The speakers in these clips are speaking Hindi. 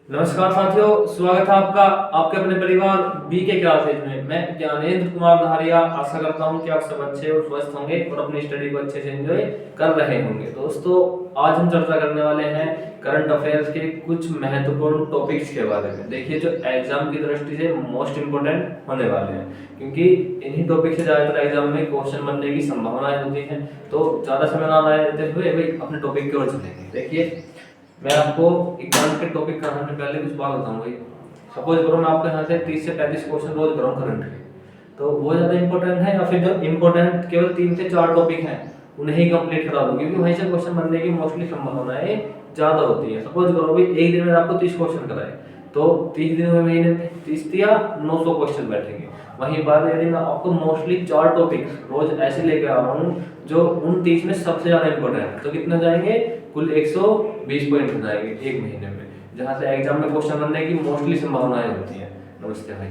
नमस्कार साथियों, स्वागत है आपका आपके अपने परिवार बी के क्लासेज में। मैं ज्ञानेंद्र कुमार धारिया आशा करता हूं कि आप सब अच्छे और स्वस्थ होंगे और अपनी स्टडी को अच्छे से एंजॉय कर रहे होंगे। दोस्तों, आज हम चर्चा करने वाले हैं करंट अफेयर्स के कुछ महत्वपूर्ण टॉपिक्स के बारे में। देखिए, जो एग्जाम की दृष्टि से मोस्ट इंपोर्टेंट होने वाले हैं, क्योंकि इन्हीं टॉपिक से ज्यादातर एग्जाम में क्वेश्चन बनने की संभावनाएं होती है। तो ज्यादा समय ना लेते हुए भाई अपने टॉपिक की ओर चलेंगे। देखिए, मैं आपको एग्जाम के टॉपिक कराने से पहले कुछ बात बताऊं भाई। सपोज करो मैं आपके यहाँ से 30 से 35 क्वेश्चन रोज कराऊं करंट के, तो वो ज्यादा इंपॉर्टेंट है या फिर जो इंपॉर्टेंट केवल 3 से 4 टॉपिक हैं उन्हें ही कंप्लीट करा दूं, क्योंकि वहीं से क्वेश्चन बनने की मोस्टली संभावनाएं ज्यादा होती है। सपोज करो भाई एक दिन में आपको 30 क्वेश्चन कराए, तो 30 दिन में महीने में 30 या 900 क्वेश्चन बैठेंगे। वहीं बात यदि मैं आपको मोस्टली 4 टॉपिक रोज ऐसे लेकर आ रहा हूँ जो उन 30 में सबसे ज्यादा इंपॉर्टेंट है, तो कितने जाएंगे? कुल 120 पॉइंट हो जाएंगे एक महीने में, जहां से एग्जाम में क्वेश्चन बनने की मोस्टली संभावनाएं होती है। नमस्ते भाई।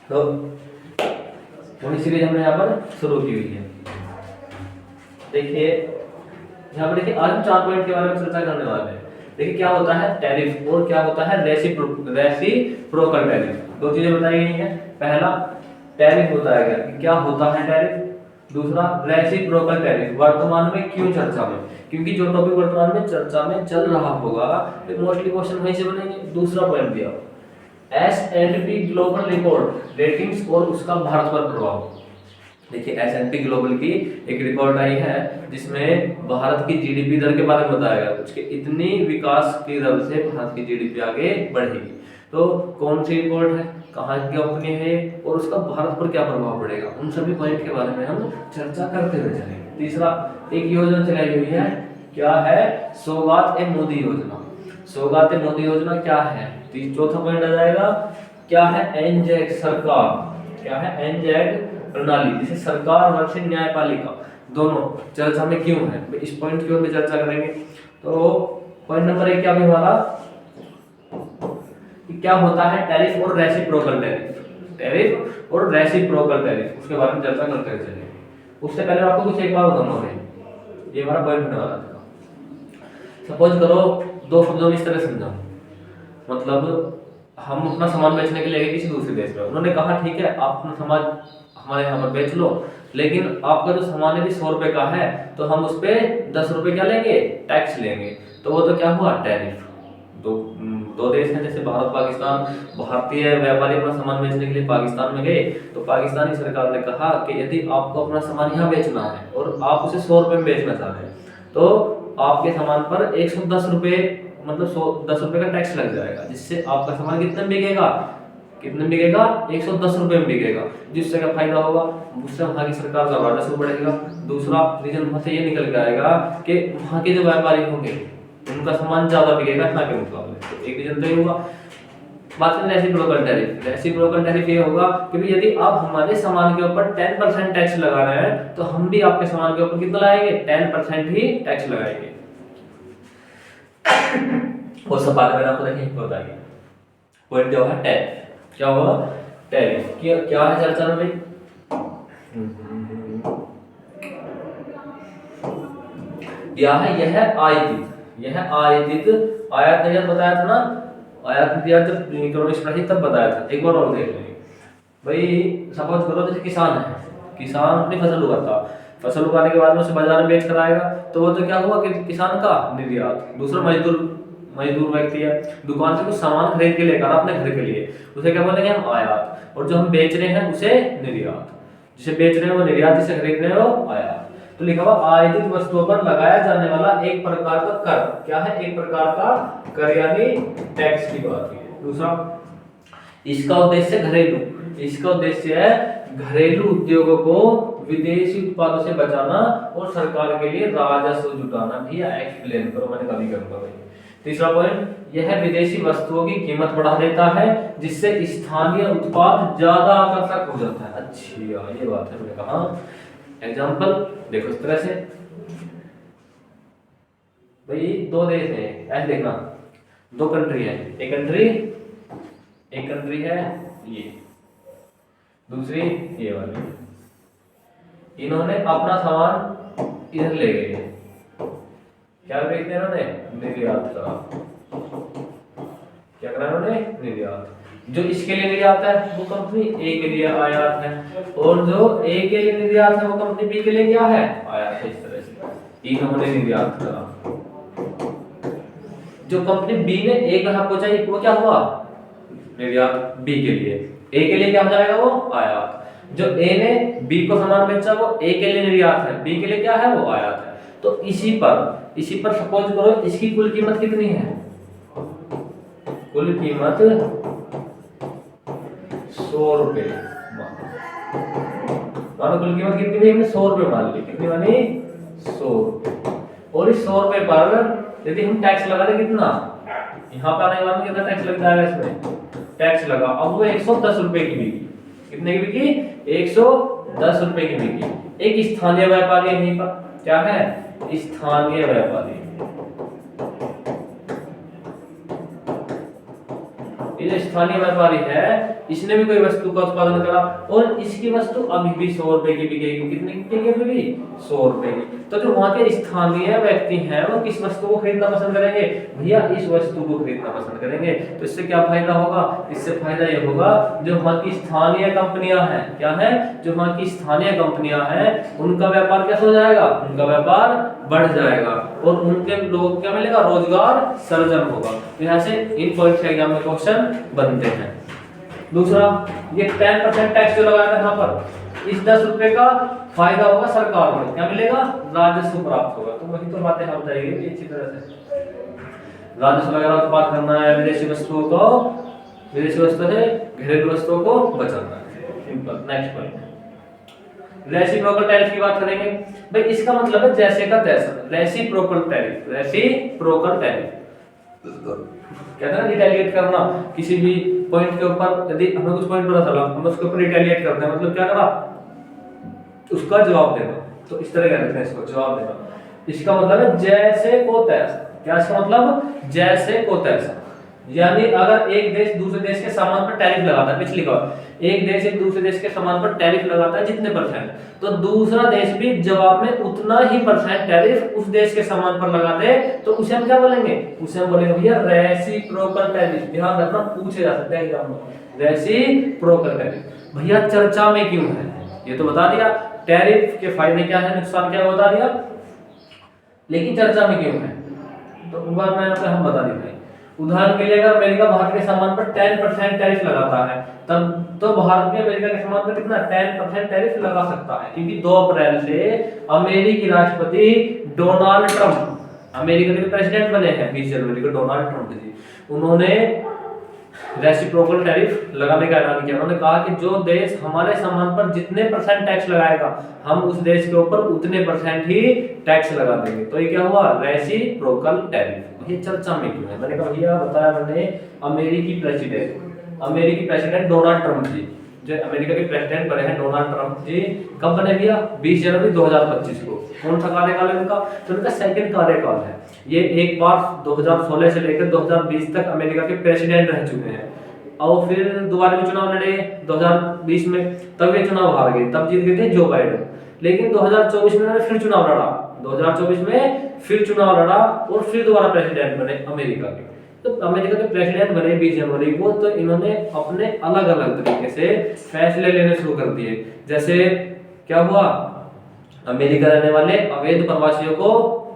तो थोड़ी सीरीज हमने यहाँ पर शुरू की हुई है। देखिए यहाँ पर, देखिए आज हम 4 पॉइंट के बारे में चर्चा करने वाले हैं। देखिए, क्या होता है टैरिफ और क्या होता है रेसिप्रोकल टैरिफ। दो चीजें बताई गई हैं। पहला, टैरिफ बताया गया कि क्या होता है टैरिफ। दूसरा, रेसिप्रोकल टैरिफ वर्तमान में क्यों चर्चा में, क्योंकि जो टॉपिक वर्तमान में चर्चा में चल रहा होगा तो मोस्टली क्वेश्चन वहीं से बनेंगे। दूसरा पॉइंट दिया S&P ग्लोबल रिपोर्ट रेटिंग्स और उसका भारत पर प्रभाव। देखिए, S&P ग्लोबल की एक रिपोर्ट आई है जिसमें भारत की जीडीपी दर के बारे में बताया गया, उसके इतनी विकास की दर से भारत की जीडीपी आगे बढ़ेगी। तो कौन सी रिपोर्ट है, कहाँ की कंपनी है और उसका भारत पर क्या प्रभाव पड़ेगा, उन सभी पॉइंट के बारे में हम चर्चा करते हुए चलेंगे। तीसरा, एक योजना चलाई हुई है, क्या है? सौगात ए मोदी योजना। सौगात ए मोदी योजना क्या है? चौथा पॉइंट आ जाएगा, क्या है? एनजैक सरकार। क्या है? एनजैक प्रणाली, जिसे सरकार वर्सेस न्यायपालिका दोनों चर्चा में क्यों है, इस पॉइंट की ओर भी चर्चा करेंगे। तो पॉइंट नंबर 1 क्या भी हमारा, क्या होता है टैरिफ और रेसिप्रोकल टैरिफ। टैरिफ और रेसिप्रोकल टैरिफ, उसके बारे में चर्चा करते हुए चलेंगे। उससे पहले आपको कुछ एक बात बताऊंगा मैं, ये हमारा पॉइंट होने वाला था। सपोज करो, दो शब्दों में इस तरह समझाऊं, मतलब हम अपना सामान बेचने के लिए गए किसी दूसरे देश में। उन्होंने कहा ठीक है, आप अपना सामान हमारे यहाँ पर बेच लो, लेकिन आपका जो सामान यदि 100 रुपए का है तो हम उस पर 10 रुपए क्या लेंगे? टैक्स लेंगे। तो वो तो क्या हुआ? टैरिफ। दो देश हैं जैसे भारत पाकिस्तान। भारतीय व्यापारी अपना सामान बेचने के लिए पाकिस्तान में गए, तो पाकिस्तानी सरकार ने कहा कि यदि आपको अपना सामान यहाँ बेचना है और आप उसे 100 रुपए में बेचना चाहते हैं, तो आपके सामान पर 110 रुपए, मतलब 110 रुपए का टैक्स लग जाएगा, जिससे आपका सामान कितने में बिकेगा? 110 रुपए में बिकेगा। जिससे क्या फायदा होगा? उससे वहां की सरकार का राजस्व बढ़ेगा। दूसरा रीजन वहां से ये निकल के आएगा कि वहां के जो व्यापारी होंगे उनका सामान ज्यादा बिकेगा यहाँ के मुकाबले। तो एक रीजन तो ये होगा। बात करें रेसिप्रोकल टैरिफ। रेसिप्रोकल टैरिफ ये होगा कि यदि आप हमारे सामान के ऊपर 10% टैक्स लगा रहे हैं, तो हम भी आपके सामान के ऊपर कितना लगाएंगे? 10% ही टैक्स लगाएंगे। वो सब बात मैंने आपको देखिए बताइए। पॉइंट जो है टैरिफ, क्या होगा? टैरिफ क्या है चर्चा में भाई? क्या है? यह है आयातित। यह आयातित आयात निर्यात बताया था ना, आयात निर्यात जब इकोनॉमिक्स पढ़ी तब बताया था। एक बार और देख लेंगे भाई। सपोज करो जैसे किसान है, किसान अपनी फसल उगाता, फसल उगाने के बाद में उसे बाजार में बेच कर आएगा, तो वो तो क्या हुआ कि किसान का निर्यात। दूसरा मजदूर व्यक्ति है, दुकान से कुछ सामान खरीद के लेकर अपने घर के लिए, उसे क्या बोलेंगे हम? आयात। और जो हम बेच रहे हैं उसे निर्यात। जिसे बेच रहे हैं वो निर्यात, जिसे खरीद रहे हो आयात। तो लिखा हुआ आयातित वस्तुओं पर लगाया जाने वाला एक प्रकार का कर। क्या है? एक प्रकार का कर, यानी टैक्स की बात है। दूसरा, इसका उद्देश्य घरेलू, इसका उद्देश्य है घरेलू उद्योगों को विदेशी उत्पादों से बचाना और सरकार के लिए राजस्व जुटाना। भी एक्सप्लेन करो, मैंने कभी करूंगा भाई। तीसरा पॉइंट, यह विदेशी वस्तुओं की कीमत बढ़ा देता है, जिससे स्थानीय उत्पाद ज्यादा आकर्षक हो जाता है। अच्छी ये बात है, मैंने कहा। एग्जाम्पल देखो इस तरह से भाई, दो देश है ऐसे देखना, दो कंट्री है। एक कंट्री है ये, दूसरी ये वाली। इन्होंने अपना सामान इधर ले गए, क्या बेचते हैं इन्होंने? निर्यात करा। क्या करा इन्होंने, निर्यात। जो इसके लिए निर्यात है वो कंपनी ए के लिए आयात है, और जो ए के लिए निर्यात है वो कंपनी बी के लिए क्या है, आयात है। इस तरह से इन्होंने निर्यात करा। जो कंपनी बी ने ए कहा पहुंचाई वो क्या हुआ, निर्यात बी के लिए। ए के लिए क्या हो जाएगा, वो आयात। जो ए ने बी को सामान बेचा वो ए के लिए निर्यात है, बी के लिए क्या है, वो आयात है। तो इसी पर सपोज करो इसकी कुल कीमत कितनी है, कुल कीमत 100 रुपए। मानो कुल कीमत कितनी थी, हमने 100 रुपए मान ली। कितनी मानी, 100 रुपए। और इस 100 रुपए पर यदि हम टैक्स लगा दें कितना, यहाँ पर आने के बाद कितना टैक्स लग जाएगा, इसमें टैक्स लगा। अब वो 110 रुपए की बिकी। कितने की बिकी, 110 रुपए की बिकी। एक स्थानीय व्यापारी यहीं पर क्या है, स्थानीय व्यापारी। ये स्थानीय व्यापारी है, इसने भी कोई वस्तु का उत्पादन करा और इसकी वस्तु अभी भी 100 रुपए की बिकेगी। कितने की बिकेगी, 100 रुपए की। तो जो वहां के स्थानीय व्यक्ति हैं वो किस वस्तु को खरीदना पसंद करेंगे, भैया इस वस्तु को खरीदना पसंद करेंगे। तो इससे क्या फायदा होगा, इससे फायदा ये होगा जो वहां की स्थानीय कंपनियां हैं, क्या है, जो वहां की स्थानीय कंपनियां हैं उनका व्यापार कैसे हो जाएगा, उनका व्यापार बढ़ जाएगा और उनके लोगों को क्या मिलेगा, रोजगार सृजन होगा। तो यहाँ से इन पॉइंट्स के एग्जाम में क्वेश्चन बनते हैं। दूसरा, ये 10% टैक्स जो लगाया था यहाँ पर, इस 10 रुपए का फायदा होगा सरकार को, क्या मिलेगा, राजस्व प्राप्त होगा। तो वही तो बातें हम बताएंगे अच्छी तरह से। राजस्व वगैरह उत्पादन करना है, विदेशी वस्तुओं को, विदेशी वस्तु है घरेलू वस्तुओं को बचाना है। Simple. Next point, reciprocal tariff की बात करेंगे। भाई इसका मतलब है जैसे का तैसा, रेसिप्रोकल टैरिफ। रेसिप्रोकल टैरिफ कहते हैं ना, रिटेलिएट करना किसी भी पॉइंट के ऊपर। यदि हमें कुछ पॉइंट पता चला, हम उसके ऊपर रिटेलिएट करते हैं, मतलब क्या करा, उसका जवाब देना। तो इस तरह कहते हैं इसको, जवाब देना। इसका मतलब है जैसे को तैसा। क्या इसका मतलब, जैसे को तैसा। यानी अगर एक देश दूसरे देश के सामान पर टैरिफ लगाता है, पिछली बार एक देश एक दूसरे देश के सामान पर टैरिफ लगाता है जितने %, तो दूसरा देश भी जवाब में उतना ही % टैरिफ उस देश के सामान पर लगा दे, तो उसे हम क्या बोलेंगे, उसे हम बोलेंगे भैया रेसिप्रोकल टैरिफ। ध्यान रखना, पूछे जा सकते हैं एग्जाम में, रेसिप्रोकल टैरिफ। भैया चर्चा में क्यों है, ये तो बता दिया, टैरिफ के फायदे क्या है, नुकसान क्या है बता दिया, लेकिन चर्चा में क्यों है तो एक बार मैं हम बता देते हैं। उदाहरण के लिए अगर अमेरिका भारत के सामान पर 10% टैरिफ लगाता है, तब तो भारत में अमेरिका के सामान पर कितना 10% टैरिफ लगा सकता है, क्योंकि 2 अप्रैल से अमेरिकी राष्ट्रपति डोनाल्ड ट्रंप, अमेरिका के प्रेसिडेंट बने हैं 20 जनवरी को डोनाल्ड ट्रंप जी, उन्होंने रेसिप्रोकल टैरिफ लगाने का ऐलान किया। उन्होंने कहा कि जो देश हमारे सामान पर जितने % टैक्स लगाएगा, हम उस देश के ऊपर उतने % ही टैक्स लगा देंगे। तो ये क्या हुआ, रेसिप्रोकल टैरिफ। ये चर्चा में क्यों है, मैंने कहा भैया बताया मैंने, अमेरिकी प्रेसिडेंट डोनाल्ड ट्रंप जी, जो अमेरिका के प्रेसिडेंट बने हैं डोनाल्ड ट्रंप जी, कब बने भैया, 20 जनवरी 2025 को। कौन सा कार्यकाल है उनका, तो उनका सेकंड कार्यकाल है। ये एक बार 2016 से लेकर 2020 तक अमेरिका के प्रेसिडेंट रह चुके हैं, और फिर दोबारा भी चुनाव लड़े 2020 में, तब ये चुनाव हार गए, तब जीत गए थे जो बाइडेन। लेकिन 2024 में उन्होंने फिर चुनाव लड़ा, 2024 में फिर चुनाव लड़ा और फिर दोबारा प्रेसिडेंट बने अमेरिका के। तो अमेरिका के प्रेसिडेंट बने 20 जनवरी को, तो इन्होंने अपने अलग अलग तरीके से फैसले लेने शुरू कर दिए। जैसे क्या हुआ, अमेरिका रहने वाले अवैध प्रवासियों को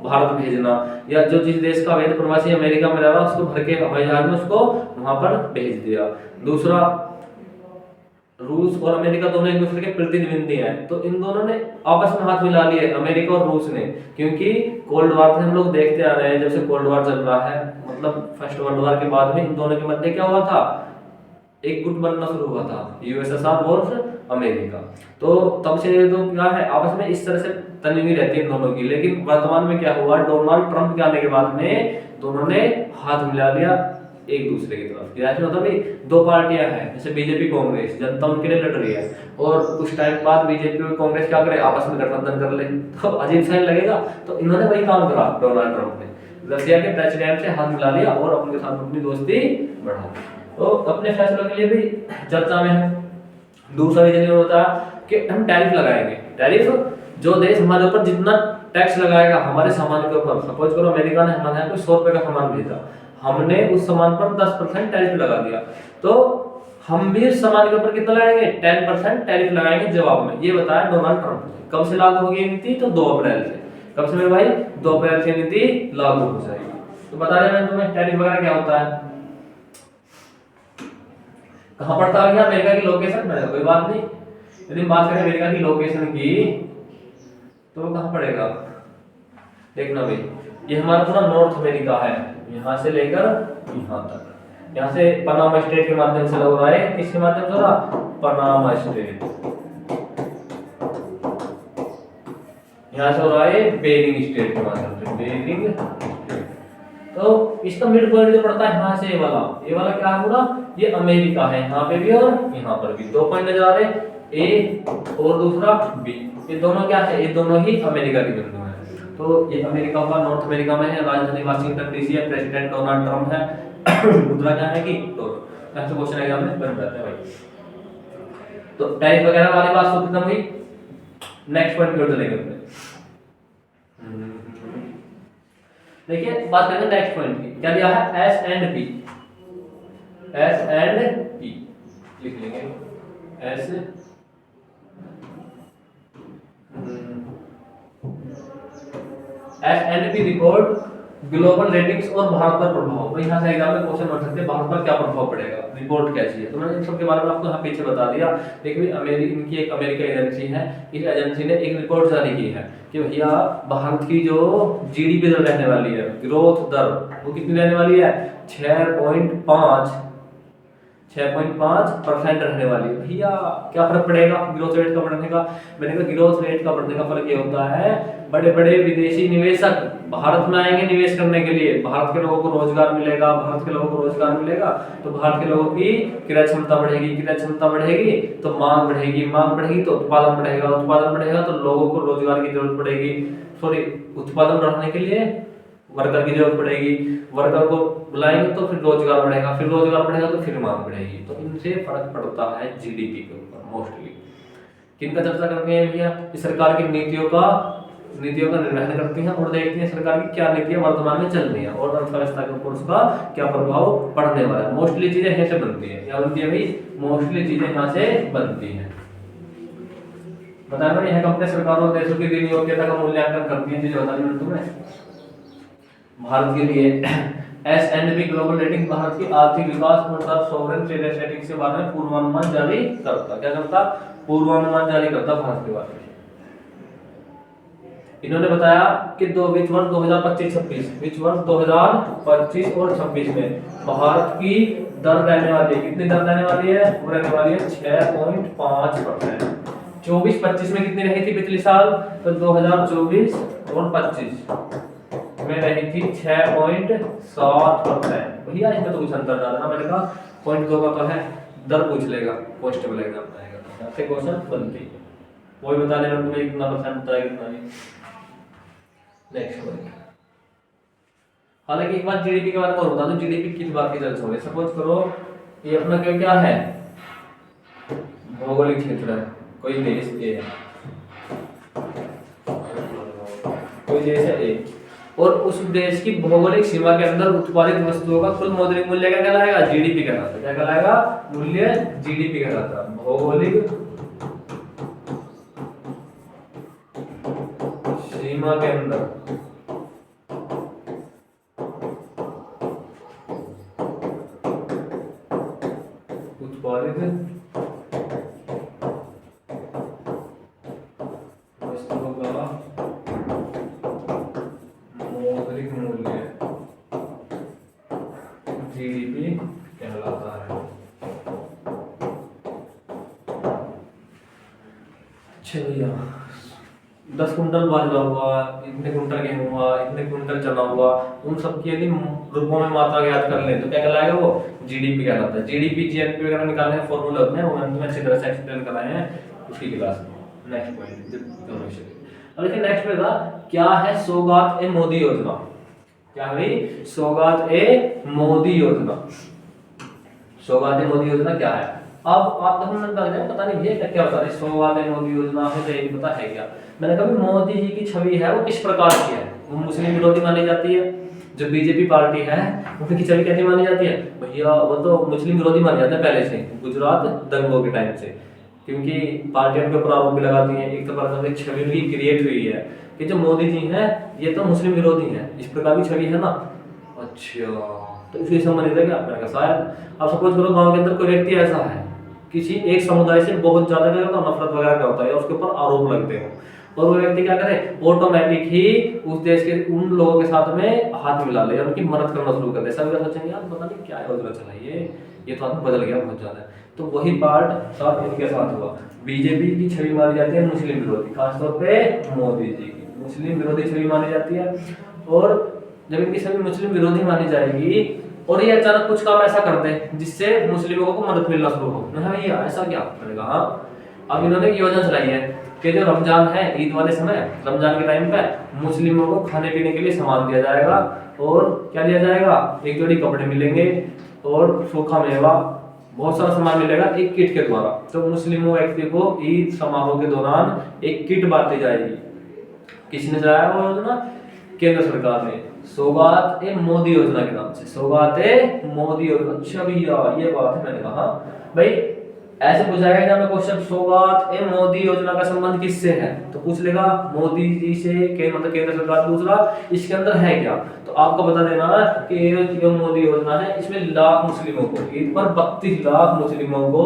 भारत भेजना, या जो जिस देश का अवैध प्रवासी अमेरिका में रह रहा उसको भर के हवाई जहाज में उसको वहां पर भेज दिया। दूसरा, रूस और अमेरिका दोनों एक दूसरे के प्रतिद्वंदी हैं, तो इन दोनों ने आपस में हाथ मिला लिए, अमेरिका और रूस ने, क्योंकि कोल्ड वॉर से हम लोग देखते आ रहे हैं, जब से कोल्ड वॉर चल रहा है, मतलब फर्स्ट वर्ल्ड वॉर के बाद में इन दोनों के मध्य क्या हुआ था, एक गुट बनना शुरू हुआ था, यूएसएसआर और अमेरिका। तो तब से तो क्या है, आपस में इस तरह से तनी हुई रहती है दोनों की। लेकिन वर्तमान में क्या हुआ, डोनाल्ड ट्रंप के आने के बाद में दोनों ने हाथ मिला लिया एक दूसरे की तरफ। ऐसे होता भाई, 2 पार्टियां हैं, जैसे बीजेपी कांग्रेस, जनता उनके लिए लड़ रही है, और कुछ टाइम बाद बीजेपी और कांग्रेस क्या करे, आपस में गठबंधन कर ले, तो अजीब सा लगेगा। तो इन्होंने वही काम करा, डोनाल्ड ट्रंप ने रशिया के प्रेसिडेंट से हाथ मिला लिया और अपने साथ अपनी दोस्ती बढ़ा, तो अपने फैसलों के लिए भी चर्चा में है। दूसरा रीजन ये होता है कि हम टैरिफ लगाएंगे। टैरिफ, जो देश हमारे ऊपर जितना टैक्स लगाएगा हमारे सामान के ऊपर, सपोज करो अमेरिका ने हमारे यहाँ कोई 100 रुपए का सामान भेजा, हमने उस सामान पर 10% टैरिफ लगा दिया, तो हम भी उस सामान के ऊपर कितना लगाएंगे, 10% टैरिफ लगाएंगे जवाब में। ये बताया डोनाल्ड ट्रंप ने। कब से लागू होगी नीति, तो 2 अप्रैल से। कब से मेरे भाई, 2 अप्रैल से नीति लागू हो जाएगी। तो बता दिया मैंने तुम्हें टैरिफ वगैरह क्या होता है। कहां पड़ता है अमेरिका की लोकेशन में, कोई बात नहीं। यदि बात करें अमेरिका की लोकेशन की, तो कहां पड़ेगा, देखना भाई, ये हमारा पूरा नॉर्थ अमेरिका है, यहां से लेकर यहां तक। यहां से पनामा स्टेट के माध्यम से हो रहा है, किसके माध्यम से हो रहा, पनामा स्टेट। यहां से हो रहा है बेरिंग स्टेट के माध्यम से, बेरिंग स्टेट। तो इसका मिड पॉइंट जो पड़ता है यहां से, ये वाला क्या है पूरा, ये अमेरिका है, यहाँ पे भी और यहाँ पर भी 2 पॉइंट नजर आ रहे, ए और दूसरा बी। ये दोनों क्या है, ये दोनों ही अमेरिका के बिंदु हैं। तो ये अमेरिका का नॉर्थ अमेरिका में है, राजधानी वाशिंगटन डीसी है, प्रेसिडेंट डोनाल्ड ट्रंप है, मुद्रा क्या है कि डॉलर। ऐसे क्वेश्चन एग्जाम में बन जाते हैं भाई। तो टैरिफ वगैरह वाली बात तो खत्म हुई। नेक्स्ट पॉइंट की ओर चलेंगे अपने। देखिए बात करेंगे नेक्स्ट पॉइंट की, क्या दिया है, S and P. S and P लिख लेंगे, S and P report global ratings और भारत पर प्रभाव। तो यहाँ से एग्जाम में क्वेश्चन बन सकते हैं, भारत पर क्या प्रभाव पड़ेगा, रिपोर्ट कैसी है। तो मैंने इन सब के बारे में आपको यहाँ पीछे बता दिया। देखिए इनकी एक अमेरिका एजेंसी है, इस एजेंसी ने एक रिपोर्ट जारी की है कि भैया भारत की जो जीडीपी दर रहने वाली है, ग्रोथ दर, वो कितनी रहने वाली है, 6.5% रहने वाली है। भैया क्या फर्क पड़ेगा ग्रोथ रेट का बढ़ने का, मैंने कहा ग्रोथ रेट का बढ़ने का फर्क ये होता है, बड़े बड़े विदेशी निवेशक भारत में आएंगे निवेश करने के लिए, भारत के लोगों को रोजगार मिलेगा, भारत के लोगों को रोजगार मिलेगा तो भारत के लोगों की क्रय क्षमता बढ़ेगी, क्रय क्षमता बढ़ेगी तो मांग बढ़ेगी, मांग बढ़ेगी तो उत्पादन बढ़ेगा, उत्पादन बढ़ेगा तो लोगों को रोजगार की जरूरत पड़ेगी, सॉरी उत्पादन बढ़ाने के लिए वर्कर की जरूरत पड़ेगी, वर्कर को बुलाएंगे तो फिर रोजगार बढ़ेगा, फिर रोजगार बढ़ेगा तो फिर मांग बढ़ेगी। तो इनसे फर्क पड़ता है जीडीपी के ऊपर मोस्टली। किनका चर्चा करते हैं भैया, सरकार की नीतियों का निर्वहन करती हैं और देखती हैं सरकार की क्या नीतियां वर्तमान में चल रही हैं और अर्थव्यवस्था के ऊपर उसका क्या प्रभाव पड़ने वाला है। मोस्टली चीजें यहाँ से बनती है, क्या बनती है भाई, मोस्टली चीजें यहाँ से बनती हैं। बताया मैंने, यह कंपनी सरकारों और देशों की ऋण योग्यता का मूल्यांकन करती है, चीजें बता दी मैंने तुम्हें। भारत के लिए S&P ग्लोबल रेटिंग भारत की आर्थिक विकास और सॉवरेन क्रेडिट रेटिंग के बारे में पूर्वानुमान जारी करता, क्या करता, पूर्वानुमान जारी करता भारत के बारे में। इन्होंने बताया कि वित्त वर्ष 2025-26 वित्त वर्ष 2025 और 26 में भारत की दर रहने वाली है, कितनी दर रहने वाली है, वो रहने वाली है 6.5%। 24-25 में कितनी रही थी पिछले साल, तो 2024 और 25 में रही थी 6.7%। भैया इसमें तो कुछ अंतर ज्यादा ना, मैंने कहा पॉइंट 2 का तो है, दर पूछ लेगा कॉन्स्टेबल एग्जाम में आएगा, ऐसे क्वेश्चन बनते हैं। वही बता देना तुम्हें कितना परसेंट होता है कितना नहीं। नेक्स्ट पॉइंट, हालांकि एक बार जीडीपी के बारे में और बता दूं, जीडीपी किस बात की चर्चा हो रही है। सपोज करो ये अपना क्या है, भौगोलिक क्षेत्र है, कोई देश ए है, कोई देश है ए, और उस देश की भौगोलिक सीमा के अंदर उत्पादित वस्तुओं का कुल मौद्रिक मूल्य क्या कहलाएगा, जीडीपी कहलाता है। क्या कहलाएगा, मूल्य जीडीपी कहलाता है। भौगोलिक सीमा के अंदर उत्पादित वस्तुओं का मौद्रिक मूल्य जीडीपी कहलाता है। अच्छा भैया, 10 कुंटल बाजरा हुआ, इतने कुंटल गेहूं हुआ, इतने कुंटल चना हुआ, उन सब की यदि रूपों में मात्रा ज्ञात कर लें तो क्या कहलाएगा, वो जीडीपी कहलाता है। जीडीपी जीएनपी वगैरह निकालने के फॉर्मूले होते हैं, वो मैंने तुम्हें अच्छी तरह से एक्सप्लेन कराए हैं उसकी क्लास में। नेक्स्ट पॉइंट, अब देखिए नेक्स्ट में था क्या है सौगात ए मोदी योजना। क्या है भाई, सौगात ए मोदी योजना। सौगात ए मोदी योजना क्या है, अब आप तो हमने पता नहीं भैया क्या होता है सौगात ए मोदी योजना, है तो ये पता है क्या। मैंने कहा मोदी जी की छवि है वो किस प्रकार की है, वो मुस्लिम विरोधी मानी जाती है, जो बीजेपी पार्टी है उनकी छवि कैसी मानी जाती है भैया, वो तो मुस्लिम विरोधी माने जाते हैं पहले से, गुजरात दंगों के टाइम से, क्योंकि पार्टियों के ऊपर आरोप भी लगाती हैं। एक तो पर एक छवि भी क्रिएट हुई है कि जो मोदी जी हैं ये तो मुस्लिम विरोधी हैं, इस प्रकार की छवि है ना। अच्छा, तो इसी संबंधित है क्या? मैंने कहा शायद। अब सपोज करो गांव के अंदर कोई व्यक्ति ऐसा है, किसी एक समुदाय से बहुत ज्यादा नफरत वगैरह का होता है, उसके ऊपर आरोप लगते हो, और वो व्यक्ति क्या करे, ऑटोमेटिक ही उस देश के उन लोगों के साथ में हाथ मिला ले, उनकी मदद करना शुरू कर दे। सब क्या सोचेंगे, यार पता नहीं क्या योजना चलाई है, ये तो आदमी बदल गया बहुत ज्यादा। तो वही पार्ट साथ इनके साथ हुआ। बीजेपी की छवि मानी जाती है मुस्लिम विरोधी, खासतौर पे मोदी जी की मुस्लिम विरोधी छवि मानी जाती है। और जब इनकी छवि मुस्लिम विरोधी मानी जाएगी और ये अचानक कुछ काम ऐसा कर दे जिससे मुस्लिमों को मदद मिलना शुरू हो, भैया ऐसा क्या? मैंने कहा अब इन्होंने एक योजना चलाई है कि जो रमजान है, ईद वाले समय, रमजान के टाइम पे मुस्लिमों को खाने पीने के लिए सामान दिया जाएगा। और क्या दिया जाएगा? एक जोड़ी कपड़े मिलेंगे और सूखा मेवा, बहुत सारा सामान मिलेगा एक किट के द्वारा। तो मुस्लिमों व्यक्ति को ईद समारोह के दौरान एक किट बांटी जाएगी। किसने चलाया वो योजना? केंद्र सरकार ने, सौगात-ए-मोदी योजना के नाम से, सौगात-ए-मोदी योजना। अच्छा भैया ये बात है। मैंने कहा भाई ऐसे पूछाएगा जब मैं क्वेश्चन, सौगात-ए-मोदी योजना का संबंध किससे है? तो पूछ लेगा मोदी जी से, मतलब केंद्र सरकार। दूसरा, इसके अंदर है क्या? तो आपको बता देना है कि ये मोदी योजना है, इसमें लाख मुस्लिमों को, ईद पर 32 लाख मुस्लिमों को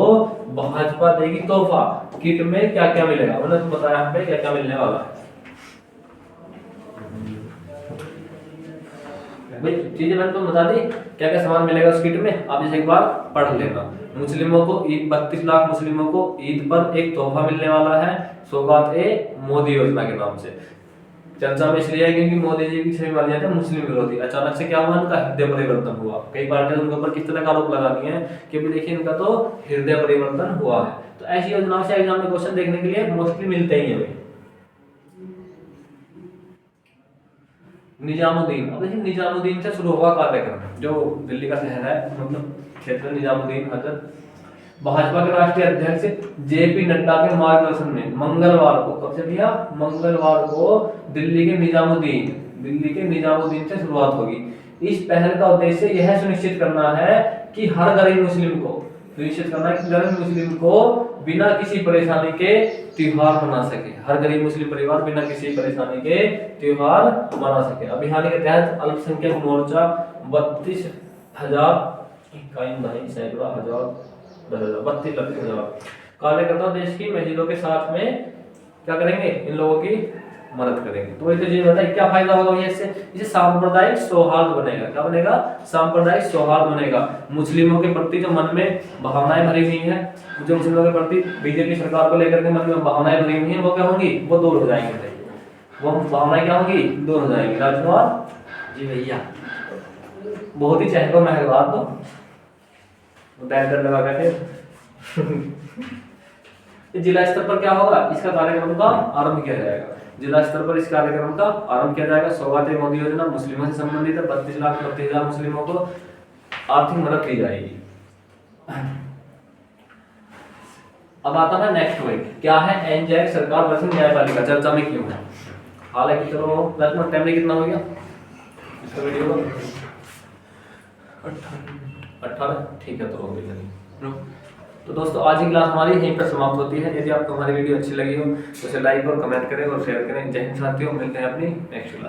भाजपा देगी तोहफा। किट में क्या क्या मिलेगा मैंने तो बताया हमें क्या क्या मिलने वाला है। भाई चीजें मैंने तो बता दी क्या क्या सामान मिलेगा उस किट में, आप इसे एक बार पढ़ लेना। मुस्लिमों को ईद, 32 लाख मुस्लिमों को ईद पर एक तोहफा मिलने वाला है, सौगात-ए-मोदी योजना के नाम से। चर्चा में इसलिए है क्योंकि मोदी जी की छवि मानी जाती है मुस्लिम विरोधी। अचानक से क्या हुआ, इनका हृदय परिवर्तन हुआ। कई पार्टियां उनके ऊपर किस तरह का आरोप लगाती हैं कि भी देखिए इनका तो हृदय परिवर्तन हुआ है। तो ऐसी योजनाओं से एग्जाम में क्वेश्चन देखने के लिए मोस्टली मिलते ही है। निजामुद्दीन, अब देखिए निजामुद्दीन से शुरू हुआ कार्यक्रम, जो दिल्ली का शहर है, मतलब क्षेत्र निजामुद्दीन हजरत, भाजपा के राष्ट्रीय अध्यक्ष जेपी नड्डा के मार्गदर्शन में मंगलवार को, कब से भैया? मंगलवार को दिल्ली के निजामुद्दीन से शुरुआत होगी। इस पहल का उद्देश्य यह सुनिश्चित करना है कि हर गरीब मुस्लिम को बिना किसी परेशानी के त्योहार मना सके, हर गरीब मुस्लिम परिवार बिना किसी परेशानी के त्योहार मना सके। अभियान के तहत अल्पसंख्यक मोर्चा 32,000 कार्यकर्ता देश की मस्जिदों के साथ में क्या करेंगे, इन लोगों की मदद करेंगे। तो ये तो चीज बताइए क्या फायदा होगा भैया इससे? इसे सांप्रदायिक सौहार्द बनेगा। क्या बनेगा? सांप्रदायिक सौहार्द बनेगा। मुस्लिमों के प्रति जो मन में भावनाएं भरी हुई हैं, जो मुस्लिमों के प्रति बीजेपी सरकार को लेकर के मन में भावनाएं भरी हुई हैं, वो क्या होंगी? वो दूर हो जाएंगे। वो भावनाएं क्या होंगी? दूर हो जाएंगी। राजकुमार जी भैया बहुत ही चहको महलवार तो बैटर लगा करके जिला स्तर पर क्या होगा? इसका कार्यक्रम का आरंभ किया जाएगा। जिला स्तर पर इस कार्यक्रम का आरंभ किया जाएगा। सौगात-ए-मोदी योजना मुस्लिमों से संबंधित है। 32,32,000 मुस्लिमों को आर्थिक मदद दी जाएगी। अब आता है नेक्स्ट पॉइंट, क्या है? एनजेक सरकार वर्सेस न्यायपालिका चर्चा में क्यों है? हालांकि चलो लगभग टाइम कितना हो गया इसका वीडियो का? 18 ठीक है, तो हो गई। तो दोस्तों आज की क्लास हमारी यहीं पर समाप्त होती है। यदि आपको हमारी वीडियो अच्छी लगी हो तो इसे लाइक और कमेंट करें और शेयर करें। जय हिंद साथियों, मिलते हैं अपनी नेक्स्ट क्लास।